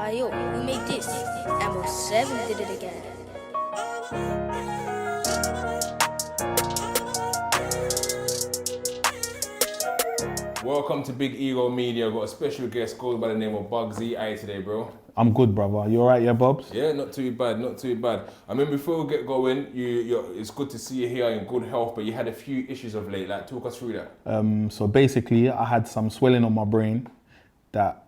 Ayo, who made this? Ammo 7 did it again. Welcome to Big Ego Media. I've got a special guest called by the name of Bugzy. How are you today, bro? I'm good, brother. You alright, yeah, Bobs? Yeah, not too bad, not too bad. I mean, before we get going, it's good to see you here in good health, but you had a few issues of late. Like, talk us through that. So basically, I had some swelling on my brain that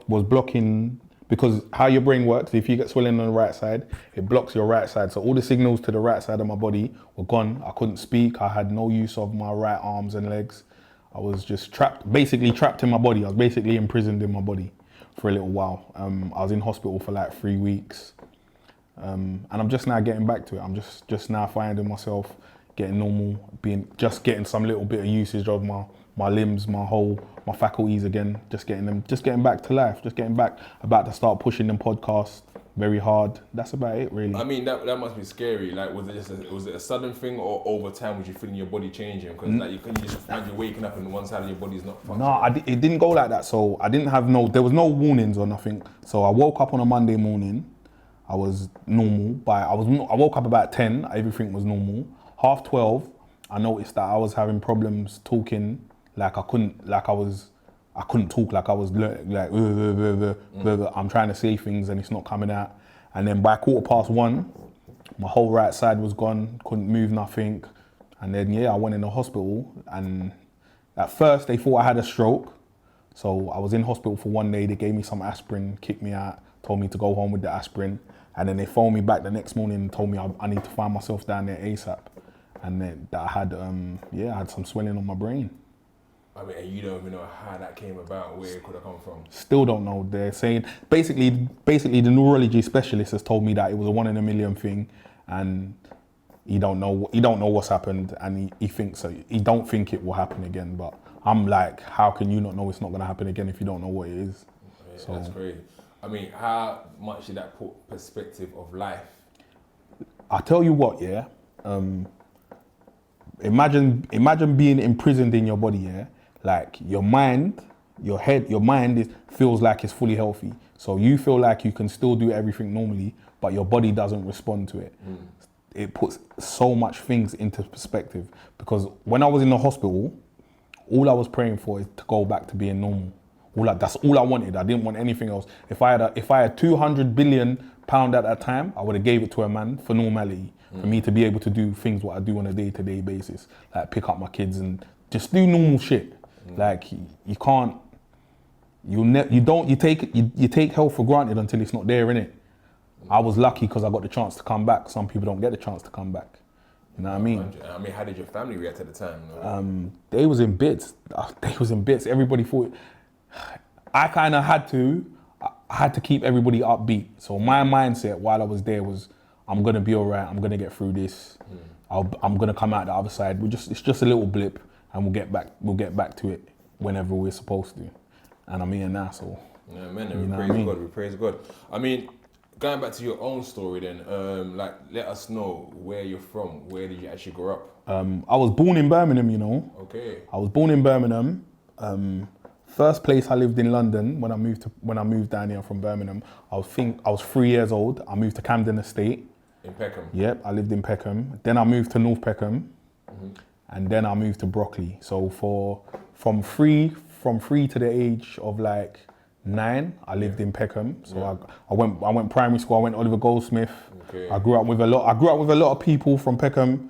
was blocking, because how your brain works, if you get swelling on the right side, it blocks your right side. So all the signals to the right side of my body were gone. I couldn't speak. I had no use of my right arms and legs. I was just basically trapped in my body. I was basically imprisoned in my body for a little while. I was in hospital for like 3 weeks. And I'm just now getting back to it. I'm just now finding myself getting normal, getting some little bit of usage of my limbs, my faculties again, just getting back to life, about to start pushing them podcasts very hard. That's about it, really. I mean, that must be scary. Like, was it a sudden thing, or over time was you feeling your body changing? Because like you just find you waking up and one side of your body's not functioning. No, it didn't go like that. So I didn't have there was no warnings or nothing. So I woke up on a Monday morning. I was normal, but I woke up about 10. Everything was normal. 12:30, I noticed that I was having problems talking. Like I couldn't talk. Like I was I'm trying to say things and it's not coming out. And then by 1:15, my whole right side was gone. Couldn't move nothing. And then I went in the hospital. And at first they thought I had a stroke. So I was in hospital for 1 day. They gave me some aspirin, kicked me out, told me to go home with the aspirin. And then they phoned me back the next morning and told me I need to find myself down there ASAP. And then that I had some swelling on my brain. I mean, and you don't even know how that came about, where it could have come from. Still don't know. They're saying basically the neurology specialist has told me that it was a 1 in a million thing, and he don't know what's happened, and he don't think it will happen again. But I'm like, how can you not know it's not gonna happen again if you don't know what it is? Yeah, so that's crazy. I mean, how much did that put perspective of life? I tell you what, Imagine being imprisoned in your body, like your mind feels like it's fully healthy. So you feel like you can still do everything normally, but your body doesn't respond to it. It puts so much things into perspective, because when I was in the hospital, all I was praying for is to go back to being normal. That's all I wanted. I didn't want anything else. If I had 200 billion pound at that time, I would have gave it to a man for normality, for me to be able to do things what I do on a day-to-day basis, like pick up my kids and just do normal shit. Like you can't, you take health for granted until it's not there, innit? I was lucky because I got the chance to come back. Some people don't get the chance to come back. You know what I mean? I mean, how did your family react at the time? They was in bits. Everybody thought. I kind of had to keep everybody upbeat. So my mindset while I was there was, I'm gonna be all right. I'm gonna get through this. I'm gonna come out the other side. It's just a little blip, and we'll get back to it whenever we're supposed to. And I'm here now, so. Yeah, man. We praise God. I mean, going back to your own story, then, let us know where you're from. Where did you actually grow up? I was born in Birmingham, you know. Okay. I was born in Birmingham. First place I lived in London when I moved down here from Birmingham. I was 3 years old. I moved to Camden Estate. In Peckham? Yep, I lived in Peckham. Then I moved to North Peckham, and then I moved to Brockley. So from three to the age of like 9, I lived in Peckham. So I went primary school. I went Oliver Goldsmith. Okay. I grew up with a lot of people from Peckham.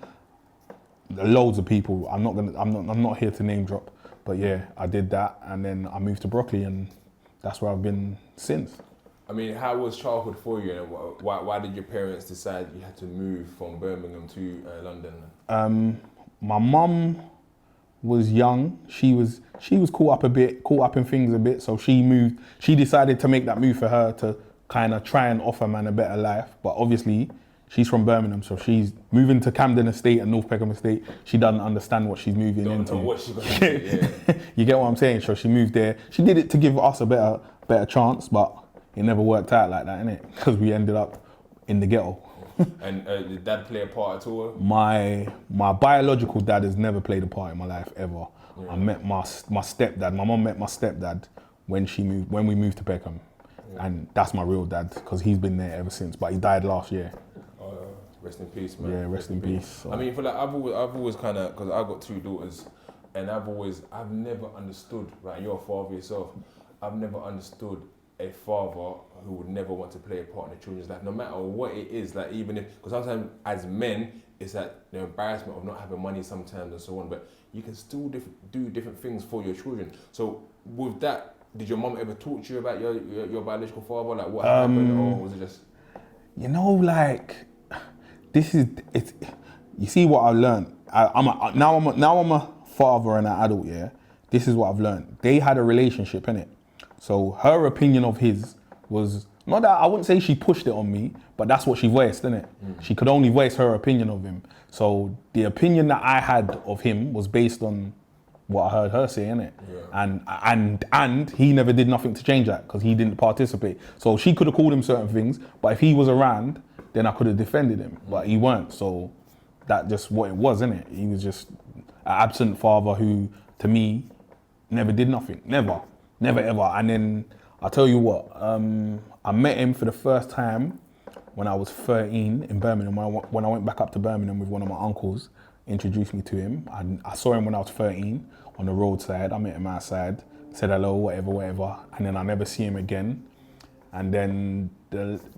Loads of people. I'm not here to name drop. But yeah, I did that, and then I moved to Brockley, and that's where I've been since. I mean, how was childhood for you, and why did your parents decide you had to move from Birmingham to London? My mum was young. She was caught up in things a bit. So she moved. She decided to make that move for her to kind of try and offer man a better life. But obviously, she's from Birmingham, so she's moving to Camden Estate and North Peckham Estate. She doesn't understand what she's moving into. Know what she's gonna do, yeah. You get what I'm saying? So she moved there. She did it to give us a better chance, but it never worked out like that, innit? Because we ended up in the ghetto. And did dad play a part at all? My biological dad has never played a part in my life ever. Yeah. I met my stepdad. My mum met my stepdad when we moved to Peckham. and that's my real dad because he's been there ever since. But he died last year. Rest in peace, man. Yeah, rest in peace. So. I mean, for like, I've always kind of, because I've got 2 daughters, and I've never understood, right, you're a father yourself, I've never understood a father who would never want to play a part in the children's life, no matter what it is, like even if, because sometimes as men, it's that the embarrassment of not having money sometimes and so on, but you can still do different things for your children. So with that, did your mum ever talk to you about your biological father, like what happened, or was it just? You know, like, it's. You see what I learned. Now I'm a father and an adult. Yeah, this is what I've learned. They had a relationship, innit? So her opinion of his was not that, I wouldn't say she pushed it on me, but that's what she voiced, innit? She could only voice her opinion of him. So the opinion that I had of him was based on what I heard her say, innit? Yeah. And he never did nothing to change that because he didn't participate. So she could have called him certain things, but if he was around, then I could have defended him. But he weren't. So that just what it was, innit? He was just an absent father who, to me, never did nothing. Never ever. And then I'll tell you what, I met him for the first time when I was 13 in Birmingham. When I went back up to Birmingham with one of my uncles, introduced me to him. I saw him when I was 13 on the roadside. I met him outside, said hello, whatever. And then I never see him again. And then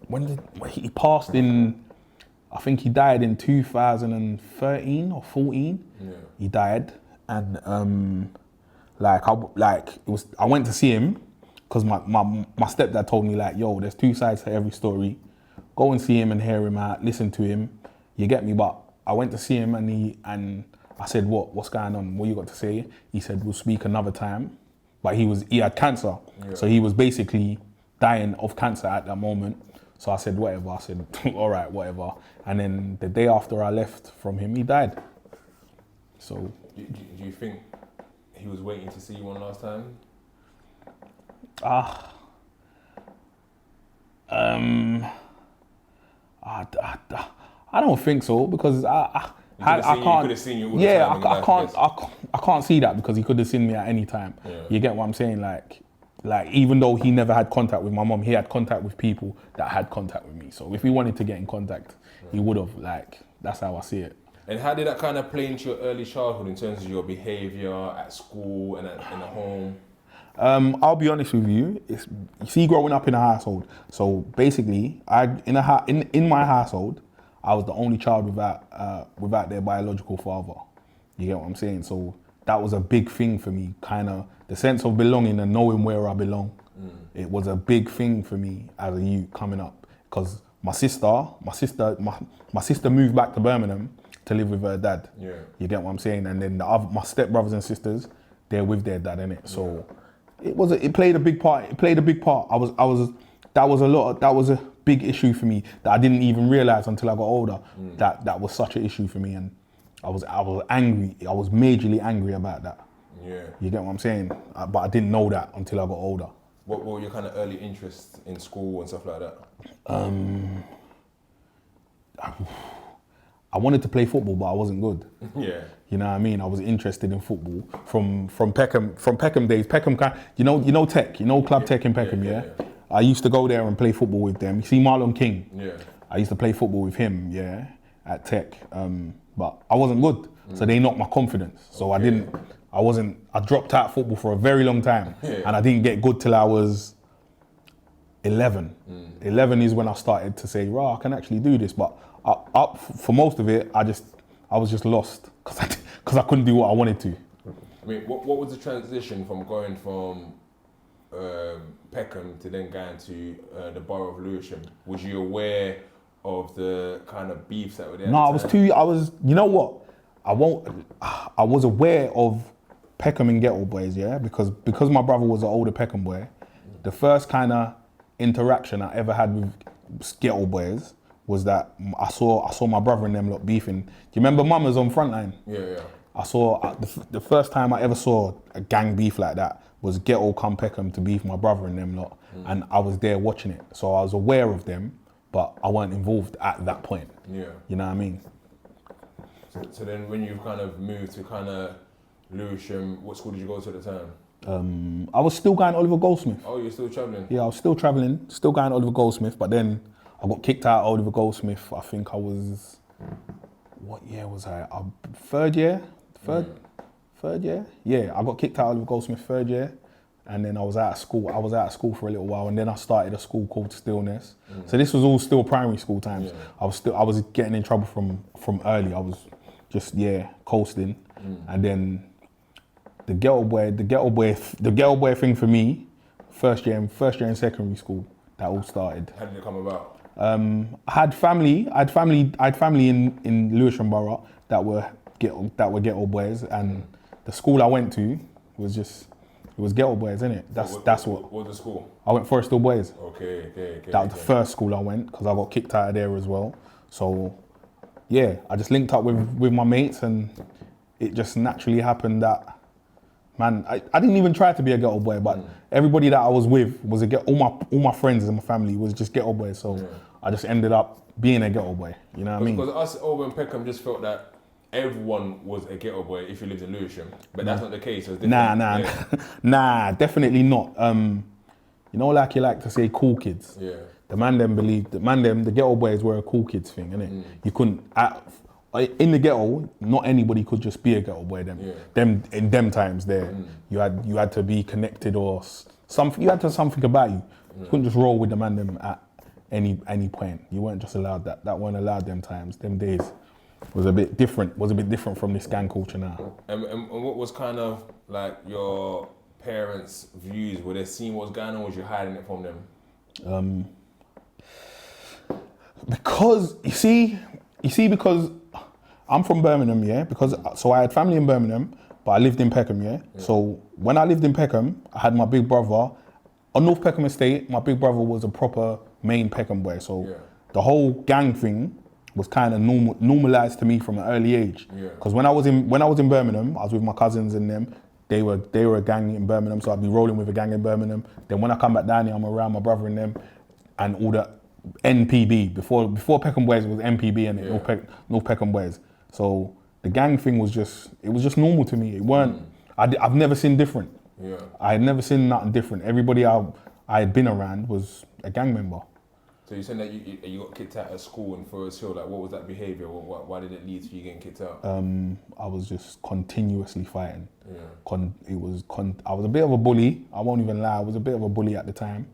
when he passed in, I think he died in 2013 or 14. Yeah. He died, and I went to see him because my stepdad told me, like, yo, there's 2 sides to every story. Go and see him and hear him out, listen to him. You get me? But I went to see him and I said, what's going on? What you got to say? He said, we'll speak another time. But he had cancer. Yeah. So he was basically dying of cancer at that moment. So I said, whatever. I said, all right, whatever. And then the day after I left from him, he died. So. Do you think he was waiting to see you one last time? I don't think so because I can't. Could have seen you all the time. I can't see that because he could have seen me at any time. Yeah. You get what I'm saying? Like even though he never had contact with my mom, he had contact with people that had contact with me. So if he wanted to get in contact, he would have. Like, that's how I see it. And how did that kind of play into your early childhood in terms of your behaviour at school and in the home? I'll be honest with you. You see, growing up in a household. So basically, in my household, I was the only child without their biological father. You get what I'm saying? So that was a big thing for me. Kind of the sense of belonging and knowing where I belong. It was a big thing for me as a youth coming up because my sister moved back to Birmingham to live with her dad. Yeah. You get what I'm saying? And then my stepbrothers and sisters, they're with their dad, innit? So it played a big part. That was a big issue for me that I didn't even realize until I got older. That was such an issue for me, and I was angry. I was majorly angry about that. Yeah. You get what I'm saying? But I didn't know that until I got older. What were your kind of early interests in school and stuff like that? I wanted to play football, but I wasn't good. Yeah. You know what I mean? I was interested in football from Peckham days. Peckham, you know Tech, Club Tech in Peckham, yeah? I used to go there and play football with them. You see Marlon King? Yeah. I used to play football with him, yeah, at Tech. But I wasn't good, so they knocked my confidence. So I dropped out football for a very long time, and I didn't get good till I was 11. 11 is when I started to say, I can actually do this. But for most of it, I was just lost because I couldn't do what I wanted to. I mean, what was the transition from going from Peckham to then going to the borough of Lewisham? Was you aware of the kind of beefs that were there? No, you know what? I was aware of Peckham and Ghetto Boys, yeah? Because my brother was an older Peckham boy, the first kind of interaction I ever had with Ghetto Boys was that I saw my brother and them lot beefing. Do you remember Mamas on Frontline? Yeah. I saw the first time I ever saw a gang beef like that was Ghetto come Peckham to beef my brother and them lot, and I was there watching it. So I was aware of them, but I weren't involved at that point. Yeah. You know what I mean? So then when you kind of moved to kind of Lewisham, what school did you go to at the time? I was still going Oliver Goldsmith. Oh, you're still traveling? Yeah, I was still traveling, still going Oliver Goldsmith, but then I got kicked out of Oliver Goldsmith. I think I was, what year was I? Third year? Third year? Yeah, I got kicked out of Oliver Goldsmith third year. And then I was out of school. I was out of school for a little while, and then I started a school called Stillness. So this was all still primary school times. Yeah. I was getting in trouble from early. I was just coasting, and then the ghetto boy thing for me, first year in secondary school, that all started. How did it come about? I had family in Lewisham Borough that were ghetto boys, and the school I went to was just. It was Ghetto Boys, innit? That's what. What was the school? I went Forest Hill Boys. Okay. That was the first school I went, because I got kicked out of there as well. So, yeah, I just linked up with my mates, and it just naturally happened that, man, I didn't even try to be a Ghetto Boy, but everybody that I was with was all my friends and my family was just Ghetto Boys. So I just ended up being a Ghetto Boy. You know what I mean? Because us over in Peckham just felt that everyone was a ghetto boy if you lived in Lewisham, but that's not the case. Nah, definitely not. You know, like you like to say, cool kids. Yeah. The ghetto boys were a cool kids thing, innit? You couldn't in the ghetto. Not anybody could just be a ghetto boy. Them in them times there, you had to be connected or something. You had to have something about you. You couldn't just roll with the man them at any point. You weren't just allowed that. That weren't allowed them times. Them days. Was a bit different from this gang culture now. And what was kind of like your parents' views? Were they seeing what's going on, or was you hiding it from them? Because you see, because I'm from Birmingham, so I had family in Birmingham, but I lived in Peckham, So when I lived in Peckham, I had my big brother on North Peckham Estate. My big brother was a proper main Peckham boy, so the whole gang thing was kind of normalized to me from an early age. Because when I was in Birmingham, I was with my cousins and them. They were a gang in Birmingham, so I'd be rolling with a gang in Birmingham. Then when I come back down here, I'm around my brother and them, and all the NPB. Before Peckham Boys, it was NPB and North Peckham Boys. So the gang thing was just normal to me. It weren't. I've never seen different. I had never seen nothing different. Everybody I had been around was a gang member. So you're saying that you got kicked out of school in Forest Hill. Like, what was that behaviour? Why did it lead to you getting kicked out? I was just continuously fighting. I was a bit of a bully. I won't even lie. I was a bit of a bully at the time,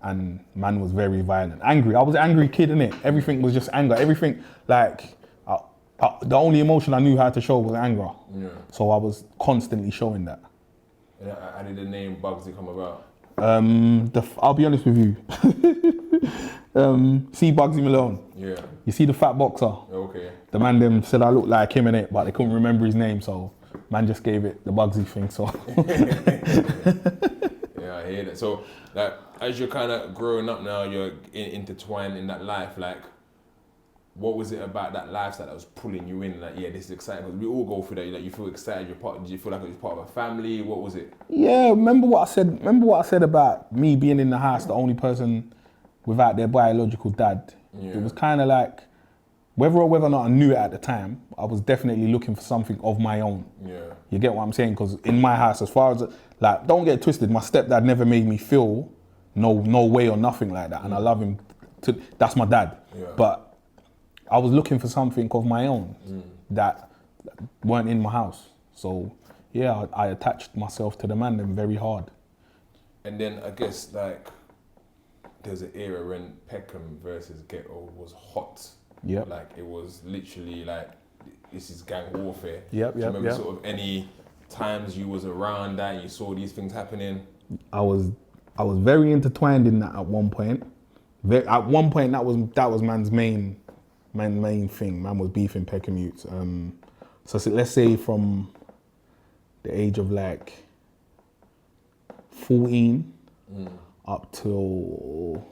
and man was very violent, angry. I was an angry kid, innit? Everything was just anger. Everything like the only emotion I knew how to show was anger. So I was constantly showing that. And how did the name Bugzy come about? I'll be honest with you. See Bugzy Malone. Yeah. You see the fat boxer. Okay. The man them said I looked like him in it, but they couldn't remember his name, so man just gave it the Bugzy thing. So. Yeah, I hear that. So, like, as you're kind of growing up now, you're intertwined in that life. Like, what was it about that lifestyle that was pulling you in? Like, yeah, this is exciting. Because we all go through that. Like, you feel excited. Did you feel like it was part of a family? What was it? Yeah, remember what I said about me being in the house, the only person without their biological dad. Yeah. It was kind of like, whether or not I knew it at the time, I was definitely looking for something of my own. Yeah. You get what I'm saying? Because in my house, as far as, like, don't get twisted, my stepdad never made me feel no way or nothing like that. And I love him. That's my dad. Yeah. But I was looking for something of my own that weren't in my house. So, yeah, I attached myself to the man then very hard. And then I guess, like, there's an era when Peckham versus Ghetto was hot. Yep. Like, it was literally like, this is gang warfare. Yep. Do you remember sort of any times you was around that and you saw these things happening? I was very intertwined in that at one point. At one point, that was man's main thing. Man was beefing Peckham youths. So let's say from the age of like 14 up till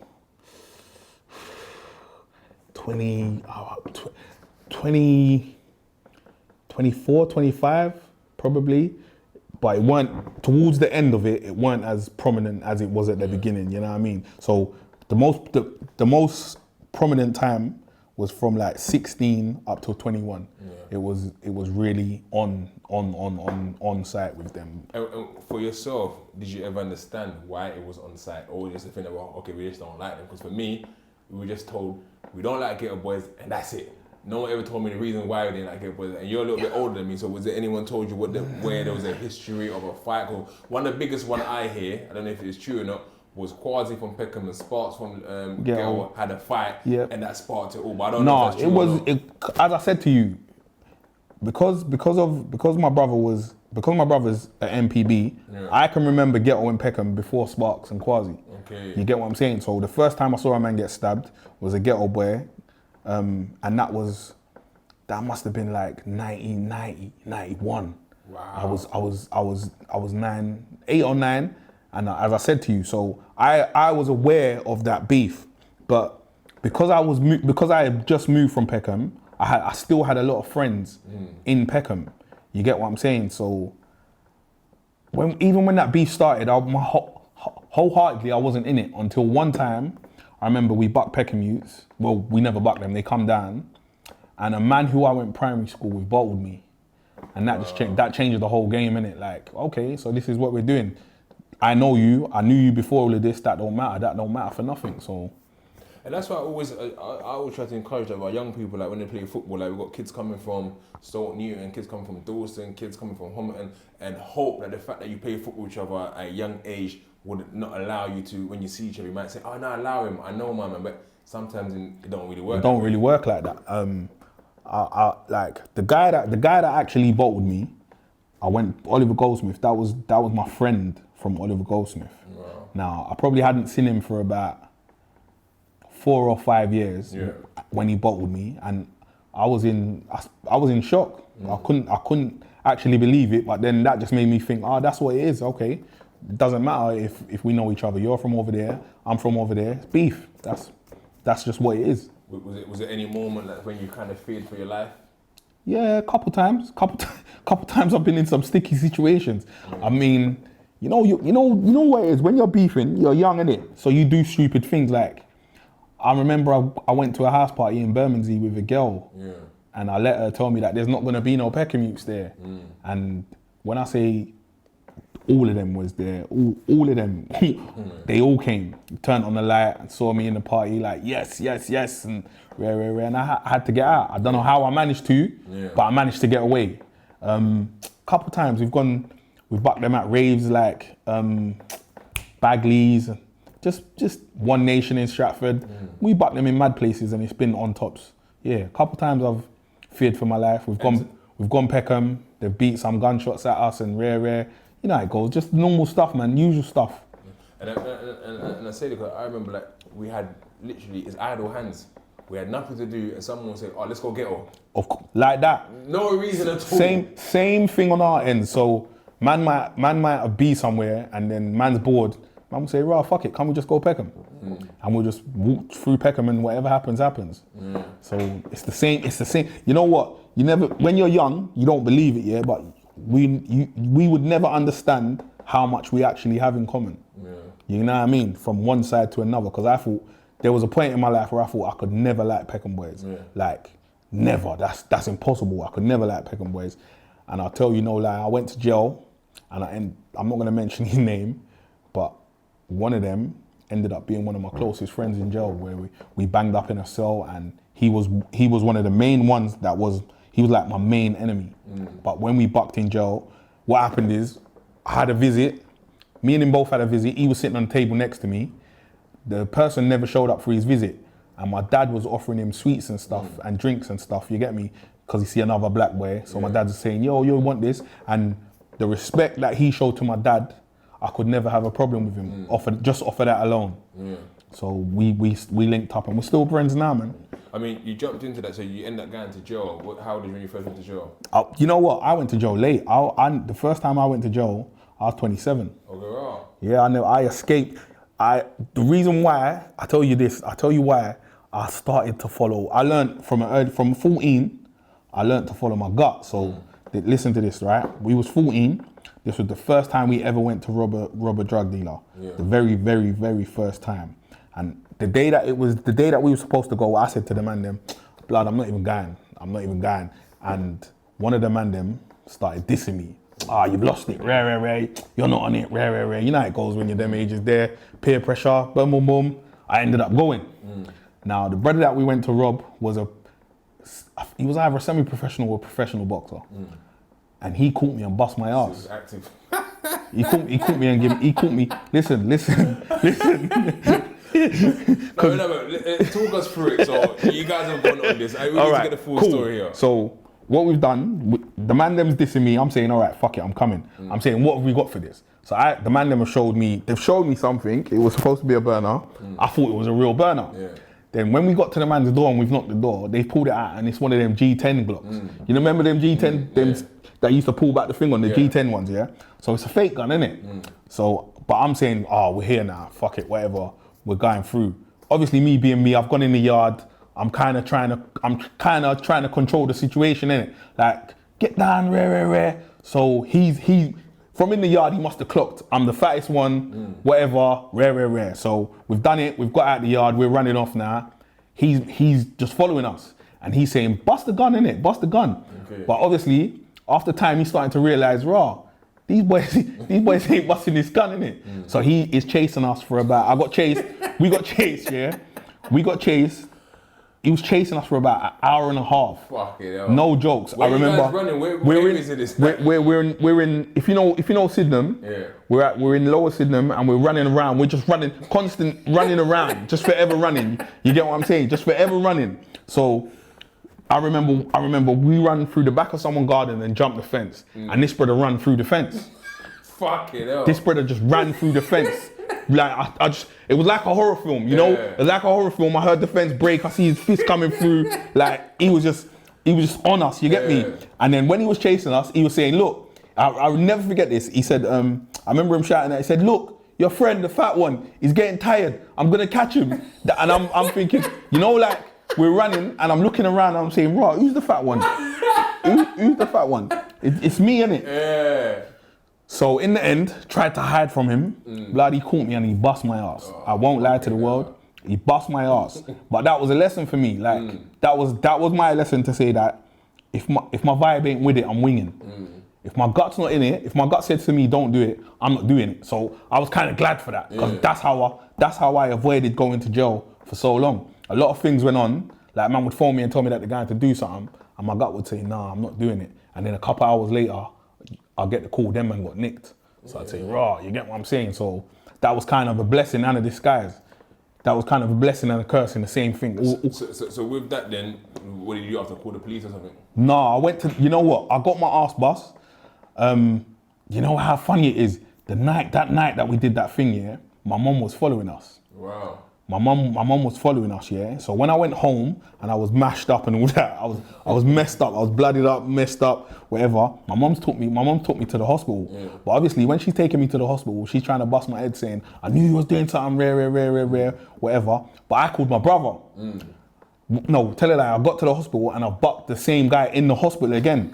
24, 25 probably. But it weren't, towards the end of it, it weren't as prominent as it was at the beginning, you know what I mean? So the most prominent time was from like 16 up to 21. Yeah. It was really on site with them. And for yourself, did you ever understand why it was on site, or just a thing about okay, we just don't like them? Because for me, we were just told we don't like Ghetto Boys, and that's it. No one ever told me the reason why we didn't like Ghetto Boys. And you're a little bit older than me, so was there anyone told you where there was a history of a fight? Or one of the biggest one I hear, I don't know if it's true or not, was Quasi from Peckham and Sparks from Ghetto had a fight, and that sparked it all. But I don't know if that's true or not. As I said to you, because my brother's at MPB, I can remember Ghetto and Peckham before Sparks and Quasi. Okay. You get what I'm saying? So the first time I saw a man get stabbed was a Ghetto Boy, and that must have been like 1990, 91. Wow. I was 8 or 9, and as I said to you, so I was aware of that beef, but because I had just moved from Peckham, I still had a lot of friends in Peckham. You get what I'm saying? So even when that beef started, wholeheartedly I wasn't in it until one time. I remember we bucked Peckham youths. Well, we never bucked them. They come down, and a man who I went primary school with bottled me, and that just changed. That changed the whole game, innit? Like, okay, so this is what we're doing. I know you. I knew you before all of this. That don't matter. That don't matter for nothing. So. And that's why I always try to encourage our young people, like when they play football, like we've got kids coming from Stoke Newton, kids coming from Dawson, kids coming from Homerton, and hope that the fact that you play football with each other at a young age would not allow you to, when you see each other, you might say, oh no, allow him, I know my man, but sometimes it don't really work. It don't really work like that. I like the guy that actually bottled me, Oliver Goldsmith, that was my friend from Oliver Goldsmith. Wow. Now, I probably hadn't seen him for about 4 or 5 years when he bottled me, and I was in shock. I couldn't actually believe it, but then that just made me think, that's what it is. Okay, it doesn't matter if we know each other. You're from over there, I'm from over there. It's beef. That's just what it is. Was it any moment like when you kind of feared for your life? Yeah, a couple times. Couple times I've been in some sticky situations. I mean, you know what it is when you're beefing. You're young, innit? So you do stupid things like. I remember I went to a house party in Bermondsey with a girl, and I let her tell me that there's not going to be no Peckham youths there. And when I say all of them was there, all of them, they all came, turned on the light and saw me in the party like, yes, and rare, and I had to get out. I don't know how I managed to, but I managed to get away. Couple times we've bucked them at raves like Bagley's, just One Nation in Stratford. We bucked them in mad places and it's been on tops. Yeah, a couple times I've feared for my life. We've gone Peckham. They've beat some gunshots at us and rare. You know how it goes. Just normal stuff, man. Usual stuff. And I say because I remember like we had literally it's idle hands. We had nothing to do, and someone would say, "Oh, let's go Ghetto." Like that. No reason at all. Same thing on our end. So man might be somewhere, and then man's bored. Man will say, "Right, fuck it, can't we just go Peckham?" And we'll just walk through Peckham, and whatever happens. So it's the same. You know what? You never, when you're young, you don't believe it, yeah. But we would never understand how much we actually have in common. You know what I mean? From one side to another. Because I thought there was a point in my life where I thought I could never like Peckham Boys. Like never. That's impossible. I could never like Peckham Boys. And I'll tell you no lie. I went to jail, and I'm not going to mention his name, but one of them ended up being one of my closest friends in jail, where we banged up in a cell, and he was one of the main ones he was like my main enemy. But when we bucked in jail, what happened is I had a visit. Me and him both had a visit. He was sitting on the table next to me. The person never showed up for his visit, and my dad was offering him sweets and stuff and drinks and stuff. You get me? Because he see another black boy. So my dad's saying, "Yo, you want this?" And the respect that he showed to my dad, I could never have a problem with him. Just off of that alone. So we linked up, and we're still friends now, man. I mean, you jumped into that, so you end up going to jail. How old did you when you first went to jail? You know what? I went to jail late. The first time I went to jail, I was 27. Okay, right. Yeah, I know. I escaped. The reason why I tell you why I started to follow. I learned from 14. I learned to follow my gut. So listen to this, right? We was 14. This was the first time we ever went to rob a drug dealer. The very, very, very first time. And the day that we were supposed to go, I said to the man them, blood, I'm not even going. And one of the man them started dissing me. You've lost it, rare, you're not on it, rare. You know how it goes when you're them ages there, peer pressure, boom, boom, boom. I ended up going. Now, the brother that we went to rob he was either a semi-professional or professional boxer. And he caught me and bust my ass. He was active. He caught me, listen. No, talk us through it. So you guys have gone on this. We need to get the full story here. So what we've done, the man them's dissing me. I'm saying, all right, fuck it, I'm coming. I'm saying, what have we got for this? So the man them they've showed me something. It was supposed to be a burner. I thought it was a real burner. Yeah. Then when we got to the man's door and we've knocked the door, they pulled it out and it's one of them G10 Glocks. You remember them G10, that used to pull back the thing on the G10 ones, yeah? So it's a fake gun, innit? So, but I'm saying, we're here now, fuck it, whatever, we're going through. Obviously me being me, I've gone in the yard, I'm kind of trying to control the situation, innit? Like, get down, rare. So he from in the yard, he must have clocked, I'm the fattest one, whatever, rare. So we've done it, we've got out the yard, we're running off now. He's just following us. And he's saying, bust the gun, innit? Bust the gun. Okay. But obviously, after time, he's starting to realize, these boys ain't busting this gun, innit? So he is chasing us for about, we got chased, yeah? He was chasing us for about an hour and a half. Fucking hell. No jokes. Where I remember. You guys running? Where is it? We're in. If you know Sydenham, we're in Lower Sydenham and we're running around. We're just running, constant running around, just forever running. You get what I'm saying? Just forever running. So I remember we ran through the back of someone's garden and jumped the fence, and this brother ran through the fence. Fucking hell. This brother just ran through the fence. Like it was like a horror film, you know? It was like a horror film. I heard the fence break, I see his fist coming through. Like he was just on us, you get me? And then when he was chasing us, he was saying, look, I will never forget this. He said, I remember him shouting that, he said, look, your friend, the fat one, is getting tired. I'm gonna catch him. And I'm thinking, you know, like we're running and I'm looking around and I'm saying, right, who's the fat one? Who's the fat one? It's me, innit? Yeah. So in the end, tried to hide from him. Blood, he caught me and he bust my ass. I won't lie to the world. He bust my ass. But that was a lesson for me. Like that was my lesson to say that if my vibe ain't with it, I'm winging. If my gut's not in it, if my gut said to me, don't do it, I'm not doing it. So I was kind of glad for that because that's how I avoided going to jail for so long. A lot of things went on. Like man would phone me and tell me that the guy had to do something, and my gut would say, nah, I'm not doing it. And then a couple hours later, I'll get the call, them man got nicked. So I'd say, you get what I'm saying? So that was kind of a blessing and a disguise. That was kind of a blessing and a curse in the same thing. So with that then, what did you have to call the police or something? No, I went to, you know what? I got my ass bus. You know how funny it is? That night that we did that thing, yeah, my mum was following us. Wow. My mum was following us, yeah. So when I went home and I was mashed up and all that, I was messed up, I was bloodied up, messed up, whatever. My mum took me to the hospital. Yeah. But obviously when she's taking me to the hospital, she's trying to bust my head saying, I knew you was doing something rare, whatever. But I called my brother. No, tell her that I got to the hospital and I bucked the same guy in the hospital again.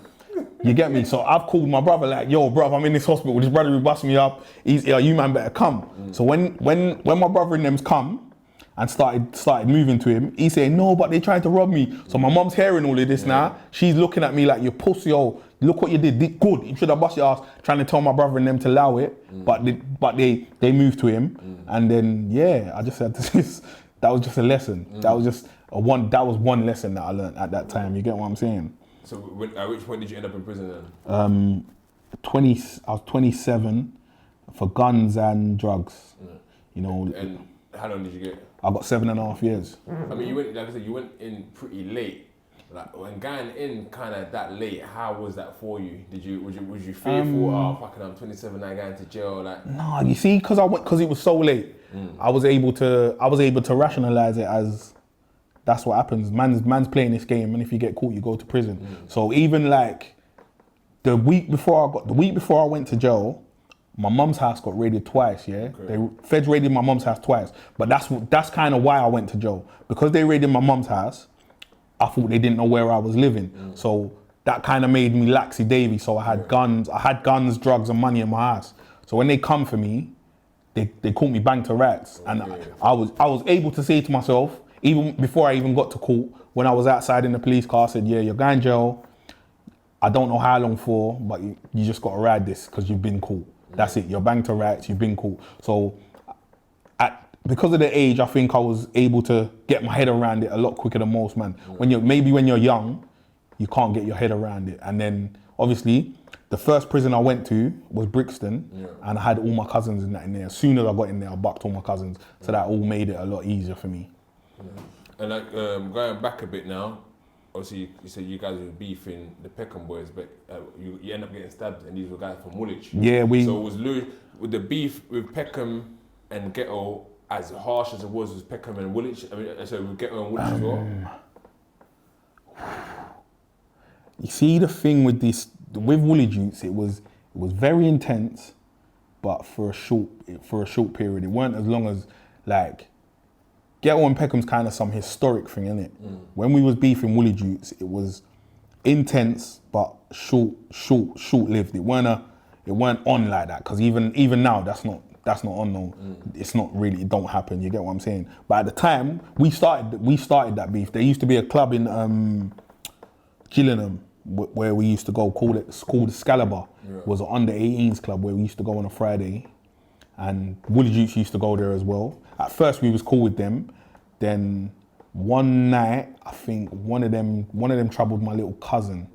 You get me? So I've called my brother like, yo, bro, I'm in this hospital. This brother who bust me up. He's here. You man better come. So when my brother and them's come and started moving to him, he's saying, no, but they tried to rob me. So my mom's hearing all of this now. She's looking at me like, you pussy, yo, look what you did. Good. You should have bust your ass. Trying to tell my brother and them to allow it. But they moved to him. And then, I just had to, that was just a lesson. That was one lesson that I learned at that time. You get what I'm saying? So at which point did you end up in prison then? I was 27 for guns and drugs. You know. And how long did you get? I got 7.5 years. I mean, you went in pretty late. Like when going in kind of that late, how was that for you? Was you fearful? Fucking, I'm 27, I going to jail. Like, no, you see, because it was so late, I was able to rationalize it as that's what happens. Man's playing this game, and if you get caught, you go to prison. So even like the week before I went to jail, my mum's house got raided twice. Yeah, feds raided my mum's house twice. But that's kind of why I went to jail, because they raided my mum's house. I thought they didn't know where I was living, so that kind of made me laxy davy. So I had guns, drugs, and money in my house. So when they come for me, they caught me bang to rats, and I was able to say to myself, even before I even got to court, when I was outside in the police car, I said, yeah, you're going jail. I don't know how long for, but you just got to ride this because you've been caught. That's it. You're banged to rights. You've been caught. So because of the age, I think I was able to get my head around it a lot quicker than most, man. When you're young, you can't get your head around it. And then obviously, the first prison I went to was Brixton, and I had all my cousins in there. As soon as I got in there, I bucked all my cousins, so that all made it a lot easier for me. And like going back a bit now, obviously you said you guys were beefing the Peckham boys, but you end up getting stabbed, and these were guys from Woolwich. Yeah, So was Lewis with the beef with Peckham and Ghetto as harsh as it was with Peckham and Woolwich? I mean, so with Ghetto and Woolwich as well. You see, the thing with Woolwich youths, it was very intense, but for a short period. It weren't as long as like Ghetto and Peckham's kind of some historic thing, innit? When we was beefing Woolwich youths, it was intense but short-lived. It weren't on like that, because even now that's not on. No, it's not really. It don't happen. You get what I'm saying? But at the time we started that beef. There used to be a club in Gillingham where we used to go, called Excalibur. It was an under-18s club where we used to go on a Friday, and Woolwich youths used to go there as well. At first we was cool with them. Then one night, I think one of them troubled my little cousin.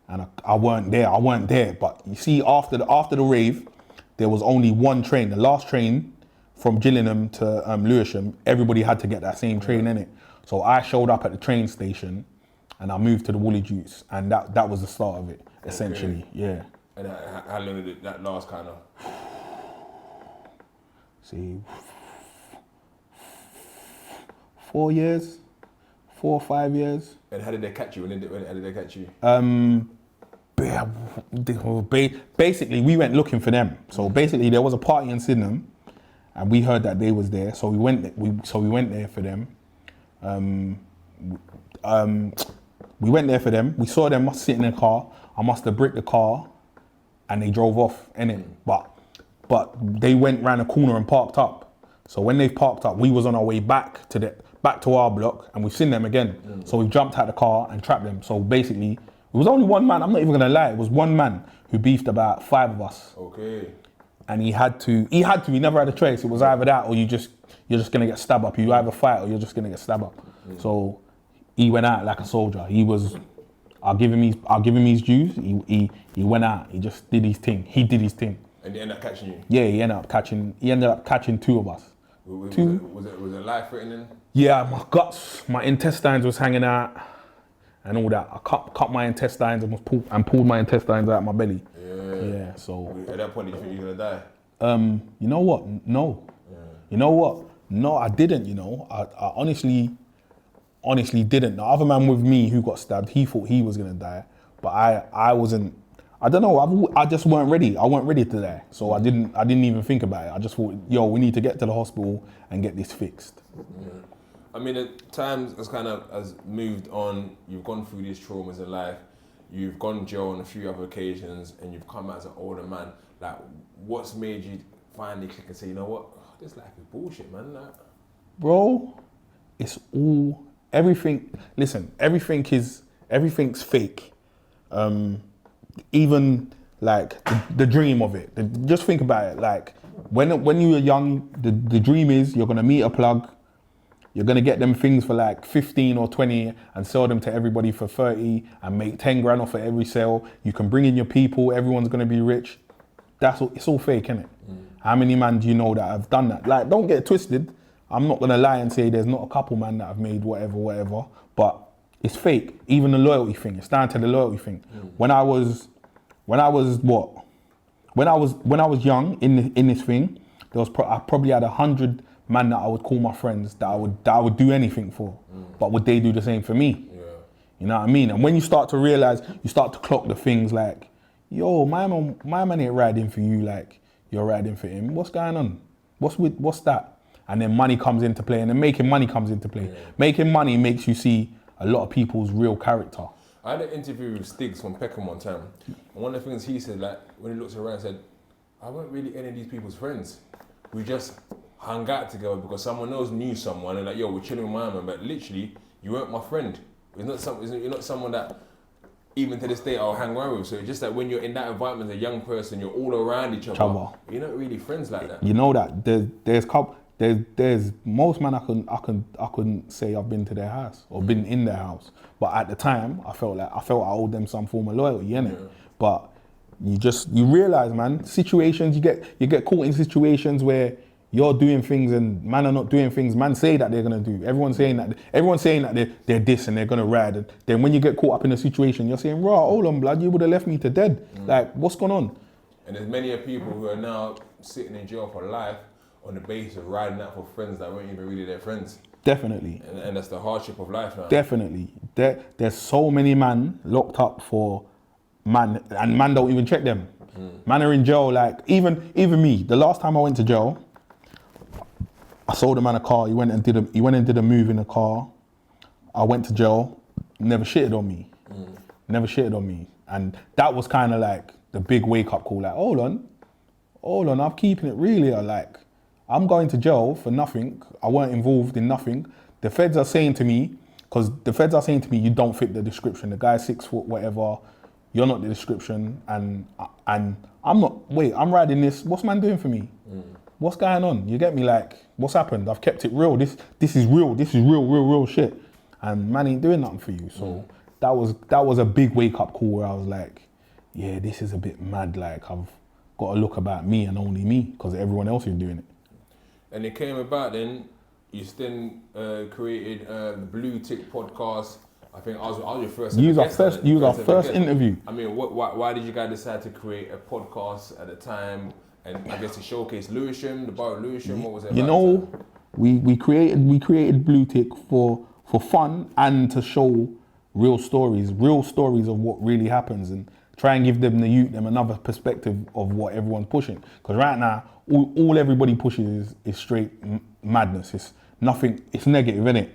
And I weren't there. But you see, after the rave, there was only one train. The last train from Gillingham to Lewisham, everybody had to get that same train, innit? So I showed up at the train station, and I moved to the Woolwich youths, and that was the start of it, essentially. Yeah. And how long did that last, kind of? See, 4 years, 4 or 5 years. And how did they catch you? How did they catch you? Basically, we went looking for them. So basically, there was a party in Sydenham, and we heard that they was there. So we went there for them. We went there for them. We saw them sitting in a car. I must have bricked the car, and they drove off, innit? But they went round a corner and parked up. So when they parked up, we was on our way back to our block, and we've seen them again. So we've jumped out the car and trapped them. So basically, it was only one man. I'm not even gonna lie. It was one man who beefed about 5 of us. Okay. And he had to. He never had a choice. It was either that or you're just gonna get stabbed up. You either fight or you're just gonna get stabbed up. So he went out like a soldier. I'll give him his dues. He went out. He just did his thing. He did his thing. And they ended up catching you? Yeah, he ended up catching 2 of us. Was it life-threatening? Yeah, my guts, my intestines was hanging out and all that. I cut my intestines and pulled my intestines out of my belly. Yeah, so. At that point, did you think you were gonna die? You know what? No. Yeah. You know what? No, I didn't, you know. I honestly didn't. The other man with me who got stabbed, he thought he was gonna die. But I wasn't. I don't know. I just weren't ready. I weren't ready to die, so I didn't even think about it. I just thought, yo, we need to get to the hospital and get this fixed. Yeah. I mean, at times has moved on. You've gone through these traumas in life. You've gone jail on a few other occasions, and you've come out as an older man. Like, what's made you finally click and say, you know what, this life is bullshit, man? Like, bro, it's all everything. Listen, everything's fake. Even like the dream of it. Just think about it. Like when you were young, the dream is you're gonna meet a plug, you're gonna get them things for like 15 or 20 and sell them to everybody for 30 and make 10 grand off of every sale. You can bring in your people, everyone's gonna be rich. It's all fake, innit? How many man do you know that have done that? Like, don't get it twisted. I'm not gonna lie and say there's not a couple man that have made whatever, but it's fake. Even the loyalty thing. It's down to the loyalty thing. When I was young in this thing, I probably had 100 man that I would call my friends that I would do anything for. But would they do the same for me? Yeah. You know what I mean? And when you start to realize, you start to clock the things like, yo, my man ain't riding for you like you're riding for him. What's going on? What's that? And then money comes into play, and then making money comes into play. Yeah. Making money makes you see a lot of people's real character. I had an interview with Stiggs from Peckham one time, and one of the things he said, like, when he looks around, said, I weren't really any of these people's friends. We just hung out together because someone else knew someone and like, yo, we're chilling with my man, but literally, you weren't my friend. You're not someone that, even to this day, I'll hang around with. So it's just that when you're in that environment as a young person, you're all around each other. You're not really friends like that. You know that there's most men I couldn't say I've been to their house or been in their house, but at the time I felt I owed them some form of loyalty, innit? Yeah. But you realize, man, situations you get caught in situations where you're doing things and man are not doing things. Man say that they're gonna do. Everyone's saying that they're this and they're gonna ride. And then when you get caught up in a situation, you're saying, "Raw, hold on, blood, you would have left me to dead." Like, what's going on? And there's many people who are now sitting in jail for life on the basis of riding out for friends that weren't even really their friends. Definitely. And that's the hardship of life now. Definitely. There's so many man locked up for man, and man don't even check them. Man are in jail. Like even me. The last time I went to jail, I sold a man a car. He went and did a move in a car. I went to jail. Never shitted on me. Never shitted on me. And that was kind of like the big wake up call. Like, hold on, I'm keeping it real here. Like, I'm going to jail for nothing. I weren't involved in nothing. The feds are saying to me, you don't fit the description. The guy's 6 foot, whatever. You're not the description. And I'm not. Wait, I'm riding this. What's man doing for me? What's going on? You get me? Like, what's happened? I've kept it real. This is real. This is real shit. And man ain't doing nothing for you. So that was a big wake up call where I was like, yeah, this is a bit mad. Like, I've got to look about me and only me because everyone else is doing it. And it came about then. You then created the Blue Tick podcast. I think I was your first. You was our first interview. I mean, why did you guys decide to create a podcast at the time? And I guess to showcase Lewisham, the bar of Lewisham. What was it? You know, we created Blue Tick for fun and to show real stories of what really happens, and try and give them another perspective of what everyone's pushing. Because right now, all everybody pushes is straight madness. It's nothing. It's negative, innit?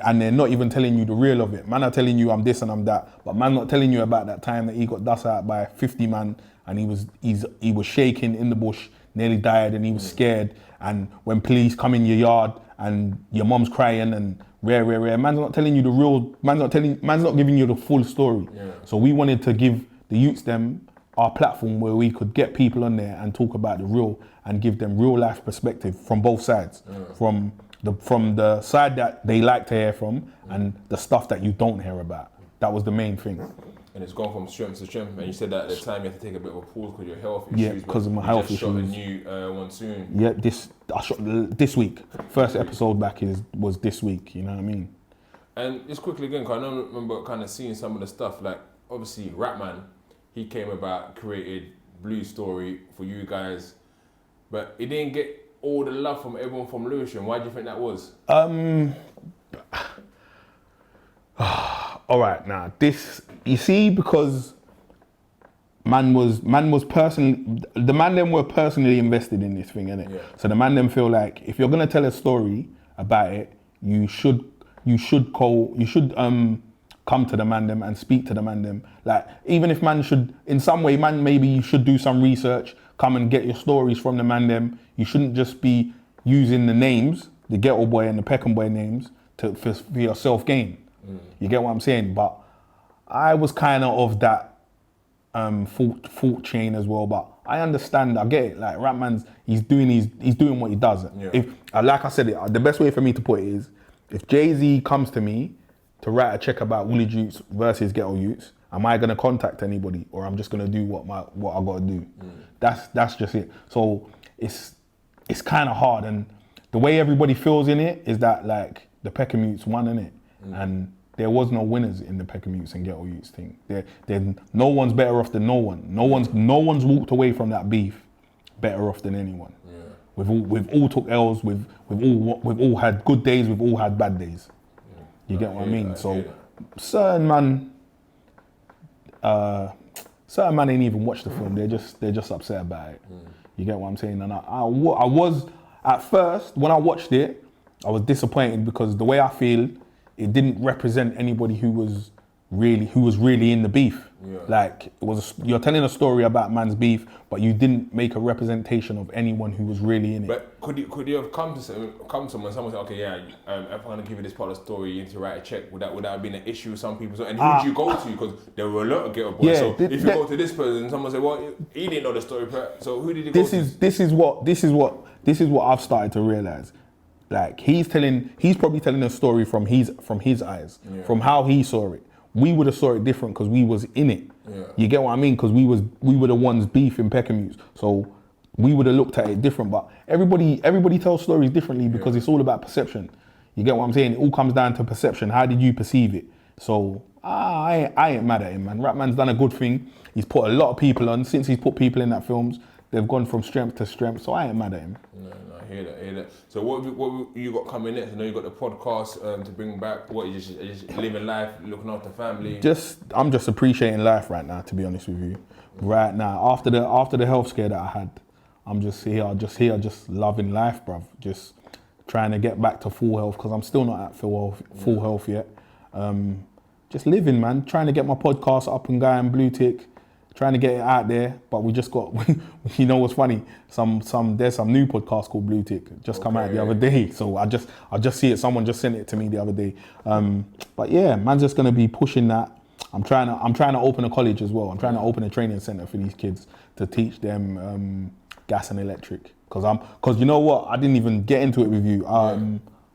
And they're not even telling you the real of it. Man are telling you I'm this and I'm that, but man not telling you about that time that he got dust out by 50 man. And he was shaking in the bush, nearly died, and he was scared. And when police come in your yard and your mom's crying and rare, man's not telling you the real. Man's not giving you the full story. Yeah. So we wanted to give the youths them our platform where we could get people on there and talk about the real and give them real life perspective from both sides, from the side that they like to hear from and the stuff that you don't hear about. That was the main thing. And it's gone from strength to strength. And you said that at the time you had to take a bit of a pause because of your health issues. Yeah, because of my health issues. You just shot a new one soon. Yeah, I shot this week. First episode back was this week. You know what I mean? And just quickly again, because I remember kind of seeing some of the stuff. Like obviously, Rapman, he came about, created Blue Story for you guys, but it didn't get all the love from everyone from Lewisham. Why do you think that was? All right, now this, you see, because man was personally, the man them were personally invested in this thing, innit? Yeah. So the man them feel like if you're gonna tell a story about it, you should come to the man them and speak to the man them. Like, even if man should, in some way, man, maybe you should do some research, come and get your stories from the man them. You shouldn't just be using the names, the Ghetto Boy and the Peckham Boy names for your self-gain. You get what I'm saying? But I was kind of that fault chain as well. But I understand, I get it. Like, Rapman's, he's doing what he does. Yeah. If, like I said, the best way for me to put it is, if Jay-Z comes to me to write a check about Woolwich youths versus Ghetto youths, am I gonna contact anybody, or I'm just gonna do what I gotta do? That's just it. So it's kind of hard, and the way everybody feels in it is that like the Peckham youths won, innit? And there was no winners in the Peckham youths and Ghetto youths thing. No one's better off than no one. No one's walked away from that beef better off than anyone. Yeah. We've all took L's. We've all had good days. We've all had bad days. Yeah. You get what I mean? So certain man ain't even watched the film. They're just upset about it. You get what I'm saying? And I was at first when I watched it, I was disappointed because the way I feel, it didn't represent anybody who was who was really in the beef. Yeah. Like you're telling a story about man's beef, but you didn't make a representation of anyone who was really in it. But could you have come to someone say, okay, yeah, if I'm gonna give you this part of the story, you need to write a check. Would that have been an issue with some people? So, and who did you go to? Because there were a lot of Ghetto Boys. Yeah, so if you go to this person, someone say, well, he didn't know the story. So who did you go to? This is what I've started to realize. Like he's probably telling a story from his eyes, from how he saw it. We would have saw it different because we was in it. Yeah. You get what I mean? Because we were the ones beefing Peckham. So we would have looked at it different. But everybody tells stories differently because it's all about perception. You get what I'm saying? It all comes down to perception. How did you perceive it? So I ain't mad at him, man. Rapman's done a good thing. He's put a lot of people on. Since he's put people in that films, they've gone from strength to strength. So I ain't mad at him. No, I hear that. So what you got coming next? I know you got the podcast to bring back. What you just living life, looking after family. I'm just appreciating life right now, to be honest with you. Right now, after the health scare that I had, I'm just here, just loving life, bruv. Just trying to get back to full health because I'm still not at full health yet. Just living, man. Trying to get my podcast up and going, blue tick. Trying to get it out there, but we just got, you know what's funny? There's some new podcast called Blue Tick just come out the other day. So I just see it. Someone just sent it to me the other day. But yeah, man's just gonna be pushing that. I'm trying to open a college as well. I'm trying to open a training center for these kids to teach them gas and electric. Cause you know what? I didn't even get into it with you.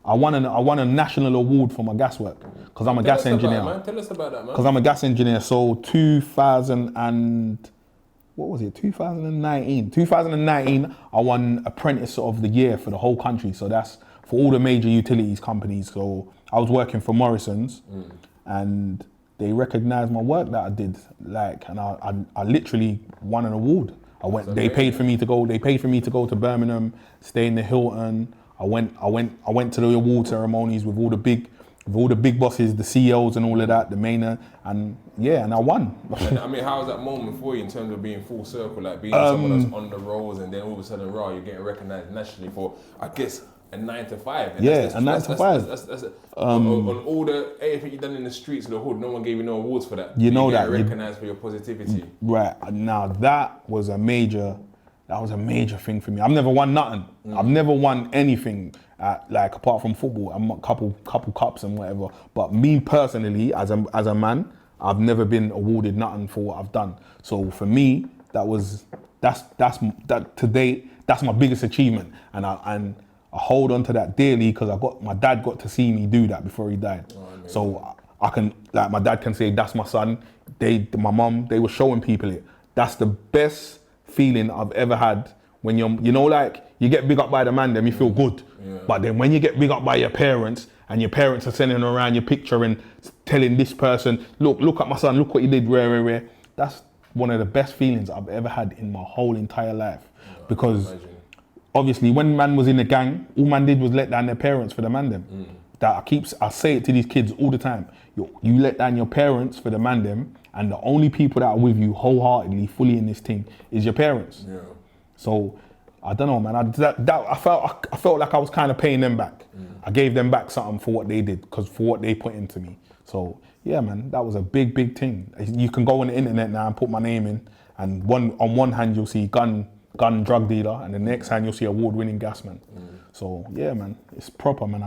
I won a national award for my gas work because I'm a gas engineer. Tell us about that, man. Because I'm a gas engineer. So 2019, I won Apprentice of the Year for the whole country. So that's for all the major utilities companies. So I was working for Morrison's, and they recognised my work that I did. And I literally won an award. They paid for me to go. They paid for me to go to Birmingham, stay in the Hilton. I went to the award ceremonies with all the big bosses, the CEOs and all of that, the mainer, and I won. And, I mean, how was that moment for you in terms of being full circle, like being someone that's on the rolls and then all of a sudden, you're getting recognised nationally for, I guess, a 9 to 5. And a 9 to 5. On all the everything you've done in the streets of the hood, no one gave you no awards for that. You know that. Recognised for your positivity. Right. Now that was a major thing for me. I've never won nothing. I've never won anything apart from football. I'm a couple cups and whatever. But me personally, as a man, I've never been awarded nothing for what I've done. So for me, that's to date, that's my biggest achievement, and I hold on to that dearly because my dad got to see me do that before he died. So I can, my dad can say that's my son. My mum, they were showing people it. That's the best feeling I've ever had when you get big up by the man, then you feel good. Yeah. But then when you get big up by your parents and your parents are sending around your picture and telling this person, look at my son, look what he did, rare. That's one of the best feelings I've ever had in my whole entire life. Because obviously when man was in the gang, all man did was let down their parents for the man them. I say it to these kids all the time. You let down your parents for the man them, and the only people that are with you wholeheartedly, fully in this thing, is your parents. Yeah. So I don't know, man. I felt like I was kind of paying them back. I gave them back something for what they did, for what they put into me. So yeah, man, that was a big thing. You can go on the internet now and put my name in, and on one hand you'll see gun drug dealer, and the next hand you'll see award-winning gasman. So yeah, man, it's proper, man.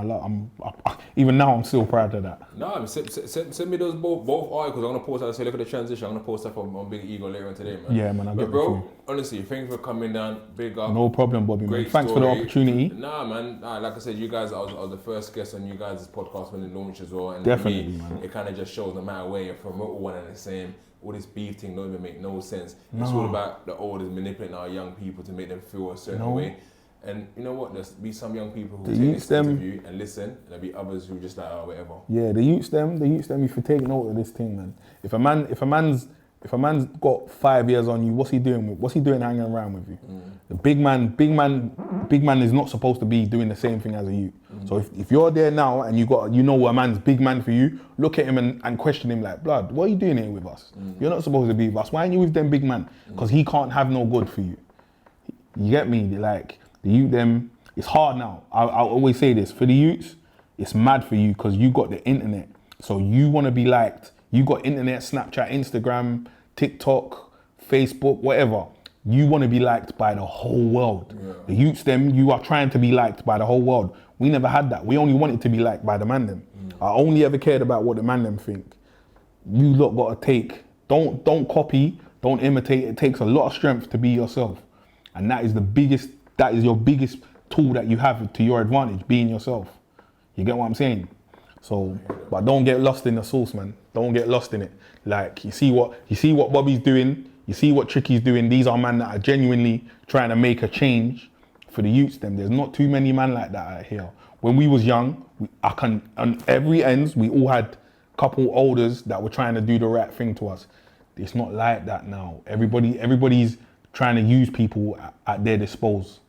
Even now I'm still proud of that. No, send me those both articles. I'm gonna post that. Say look at the transition. I'm gonna post that on Big Ego later on today, man. Yeah, man. But bro, honestly, thanks for coming down. Big up. No problem, Bobby. Man. Thanks for the opportunity. Nah, man. Like I said, you guys, I was the first guest on you guys' podcast when it launched as well. And definitely, for me, man. It kind of just shows no matter where you're from, we're all one and the same. All this beef thing don't even make no sense. It's all about the oldest manipulating our young people to make them feel a certain way. And you know what? There's be some young people who take this interview and listen, and there'll be others who just whatever. Yeah, the youths them, if you take note of this thing, man. If a man's got 5 years on you, what's he doing hanging around with you? The big man is not supposed to be doing the same thing as a youth. So if you're there now and you know a man's big man for you, look at him and question him like, blood, what are you doing here with us? You're not supposed to be with us. Why aren't you with them big man? Because he can't have no good for you. You get me? Like, the youth them, it's hard now. I always say this, for the youths, it's mad for you because you got the internet. So you want to be liked, You got internet, Snapchat, Instagram, TikTok, Facebook, whatever. You want to be liked by the whole world. Yeah. The youths them, you are trying to be liked by the whole world. We never had that. We only wanted to be liked by the man them. I only ever cared about what the man them think. You lot got to take, don't copy, don't imitate. It takes a lot of strength to be yourself. And that is your biggest tool that you have to your advantage, being yourself. You get what I'm saying? So, but don't get lost in the sauce, man. Don't get lost in it. Like, you see what Bobby's doing, you see what Tricky's doing. These are men that are genuinely trying to make a change for the youths them. There's not too many men like that out here. When we was young, on every ends, we all had couple elders that were trying to do the right thing to us. It's not like that now. Everybody's trying to use people at their disposal.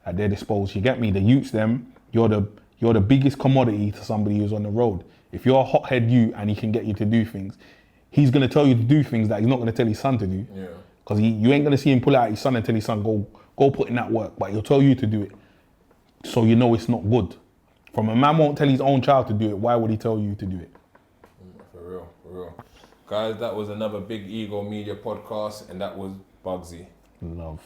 You get me? The youths them, you're the biggest commodity to somebody who's on the road. If you're a hothead youth and he can get you to do things, he's gonna tell you to do things that he's not gonna tell his son to do. Yeah. Because you ain't gonna see him pull out his son and tell his son go put in that work, but he'll tell you to do it. So you know it's not good. From a man won't tell his own child to do it, why would he tell you to do it? For real. Guys, that was another Big Ego Media podcast, and that was Bugzy. Love.